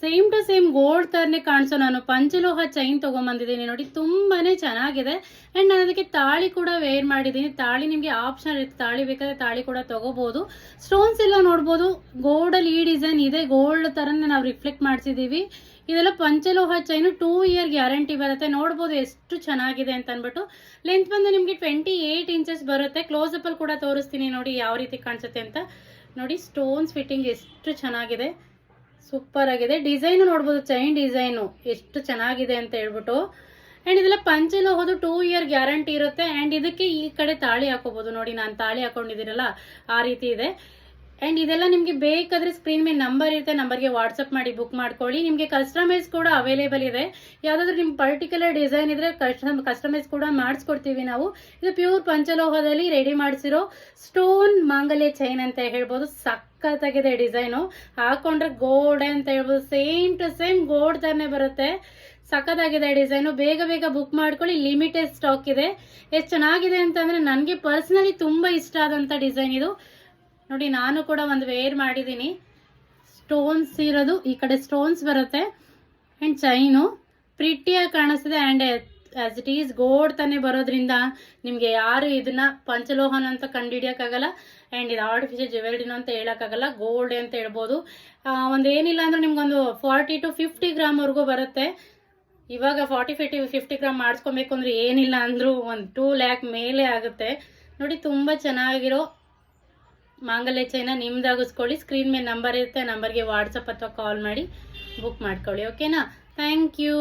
Same to same gold ಥರನೇ ಕಾಣಿಸೋ ನಾನು ಪಂಚಲೋಹ chain ತೊಗೊಂಬಂದಿದ್ದೀನಿ ನೋಡಿ. ತುಂಬಾ ಚೆನ್ನಾಗಿದೆ. ಆ್ಯಂಡ್ ನಾನು ಅದಕ್ಕೆ ತಾಳಿ ಕೂಡ ವೇರ್ ಮಾಡಿದ್ದೀನಿ. ತಾಳಿ ನಿಮಗೆ ಆಪ್ಷನ್ ಇರುತ್ತೆ, ತಾಳಿ ಬೇಕಾದರೆ ತಾಳಿ ಕೂಡ ತೊಗೋಬೋದು. ಸ್ಟೋನ್ಸ್ ಎಲ್ಲ ನೋಡ್ಬೋದು, ಗೋಲ್ಡಲ್ಲಿ ಈ ಡಿಸೈನ್ ಇದೆ, ಗೋಲ್ಡ್ ಥರನೇ ನಾವು ರಿಫ್ಲೆಕ್ಟ್ ಮಾಡಿಸಿದ್ದೀವಿ. ಇದೆಲ್ಲ ಪಂಚಲೋಹ ಚೈನು, 2 ಇಯರ್ ಗ್ಯಾರಂಟಿ ಬರುತ್ತೆ. ನೋಡ್ಬೋದು ಎಷ್ಟು ಚೆನ್ನಾಗಿದೆ ಅಂತ ಅಂದ್ಬಿಟ್ಟು. ಲೆಂತ್ ಬಂದು ನಿಮಗೆ 28 ಇಂಚಸ್ ಬರುತ್ತೆ. ಕ್ಲೋಸಪ್ಪಲ್ಲಿ ಕೂಡ ತೋರಿಸ್ತೀನಿ ನೋಡಿ ಯಾವ ರೀತಿ ಕಾಣಿಸುತ್ತೆ ಅಂತ. ನೋಡಿ ಸ್ಟೋನ್ಸ್ ಫಿಟ್ಟಿಂಗ್ ಎಷ್ಟು ಚೆನ್ನಾಗಿದೆ, ಸೂಪರ್ ಆಗಿದೆ. ಡಿಸೈನು ನೋಡ್ಬೋದು, ಚೈನ್ ಡಿಸೈನು ಎಷ್ಟು ಚೆನ್ನಾಗಿದೆ ಅಂತ ಹೇಳ್ಬಿಟ್ಟು. ಆ್ಯಂಡ್ ಇದೆಲ್ಲ ಪಂಚಲೋಹದ್ದು 2 ಇಯರ್ ಗ್ಯಾರಂಟಿ ಇರುತ್ತೆ. ಆ್ಯಂಡ್ ಇದಕ್ಕೆ ಈ ಕಡೆ ತಾಳಿ ಹಾಕೋಬೋದು ನೋಡಿ, ನಾನು ತಾಳಿ ಹಾಕೊಂಡಿದ್ದೀರಲ್ಲ ಆ ರೀತಿ ಇದೆ. ಆ್ಯಂಡ್ ಇದೆಲ್ಲ ನಿಮಗೆ ಬೇಕಾದರೆ ಸ್ಕ್ರೀನ್ ಮೇಲೆ ನಂಬರ್ ಇರುತ್ತೆ, ನಂಬರ್ಗೆ ವಾಟ್ಸಪ್ ಮಾಡಿ ಬುಕ್ ಮಾಡ್ಕೊಳ್ಳಿ. ನಿಮಗೆ ಕಸ್ಟಮೈಸ್ ಕೂಡ ಅವೈಲೇಬಲ್ ಇದೆ. ಯಾವುದಾದ್ರೂ ನಿಮ್ಮ ಪರ್ಟಿಕ್ಯುಲರ್ ಡಿಸೈನ್ ಇದ್ರೆ ಕಸ್ಟಮೈಸ್ ಕೂಡ ಮಾಡಿಸ್ಕೊಡ್ತೀವಿ ನಾವು. ಇದು ಪ್ಯೂರ್ ಪಂಚಲೋಹದಲ್ಲಿ ರೆಡಿ ಮಾಡಿಸಿರೋ ಸ್ಟೋನ್ ಮಾಂಗಲ್ಯ ಚೈನ್ ಅಂತ ಹೇಳ್ಬೋದು. ಸಖತ್ತಾಗಿದೆ ಡಿಸೈನು, ಹಾಕೊಂಡ್ರೆ ಗೋಲ್ಡ್ ಅಂತ ಹೇಳ್ಬೋದು. ಸೇಮ್ ಟು ಸೇಮ್ ಗೋಲ್ಡ್ ಥರನೇ ಬರುತ್ತೆ. ಸಖತ್ತಾಗಿದೆ ಡಿಸೈನು. ಬೇಗ ಬೇಗ ಬುಕ್ ಮಾಡ್ಕೊಳ್ಳಿ, ಲಿಮಿಟೆಡ್ ಸ್ಟಾಕ್ ಇದೆ. ಎಷ್ಟು ಚೆನ್ನಾಗಿದೆ ಅಂತಂದರೆ ನನಗೆ ಪರ್ಸ್ನಲಿ ತುಂಬ ಇಷ್ಟ ಆದಂಥ ಡಿಸೈನ್ ಇದು ನೋಡಿ. ನಾನು ಕೂಡ ಒಂದು ವೇರ್ ಮಾಡಿದ್ದೀನಿ. ಸ್ಟೋನ್ಸ್ ಇರೋದು, ಈ ಕಡೆ ಸ್ಟೋನ್ಸ್ ಬರುತ್ತೆ. ಆ್ಯಂಡ್ ಚೈನು ಪ್ರಿಟ್ಟಿಯಾಗಿ ಕಾಣಿಸ್ತಿದೆ. And as it is gold ತಾನೇ ಬರೋದ್ರಿಂದ ನಿಮಗೆ ಯಾರು ಇದನ್ನ ಪಂಚಲೋಹನ ಅಂತ ಕಂಡುಹಿಡಿಯೋಕ್ಕಾಗಲ್ಲ. ಆ್ಯಂಡ್ ಇದು ಆರ್ಟಿಫಿಷಿಯಲ್ ಜ್ಯುವೆಲ್ರಿನೂ ಅಂತ ಹೇಳೋಕ್ಕಾಗಲ್ಲ, ಗೋಲ್ಡ್ ಅಂತ ಹೇಳ್ಬೋದು. ಒಂದು ಏನಿಲ್ಲ ಅಂದ್ರೆ ನಿಮ್ಗೊಂದು 40 to 50 ಗ್ರಾಮ್ವರೆಗೂ ಬರುತ್ತೆ. ಇವಾಗ 40-50 ಗ್ರಾಮ್ ಮಾಡಿಸ್ಕೊಬೇಕು ಅಂದರೆ ಏನಿಲ್ಲ ಅಂದರೂ ಒಂದು 2 ಲ್ಯಾಕ್ ಮೇಲೆ ಆಗುತ್ತೆ ನೋಡಿ. ತುಂಬ ಚೆನ್ನಾಗಿರೋ ಮಾಂಗಲ್ಯ ಚೈನ ನಿಮ್ದಾಗಿಸ್ಕೊಳ್ಳಿ. ಸ್ಕ್ರೀನ್ ಮೇಲೆ ನಂಬರ್ ಇರುತ್ತೆ, ನಂಬರ್ಗೆ ವಾಟ್ಸಪ್ ಅಥವಾ ಕಾಲ್ ಮಾಡಿ ಬುಕ್ ಮಾಡ್ಕೊಳ್ಳಿ. ಓಕೆನಾ? Thank you.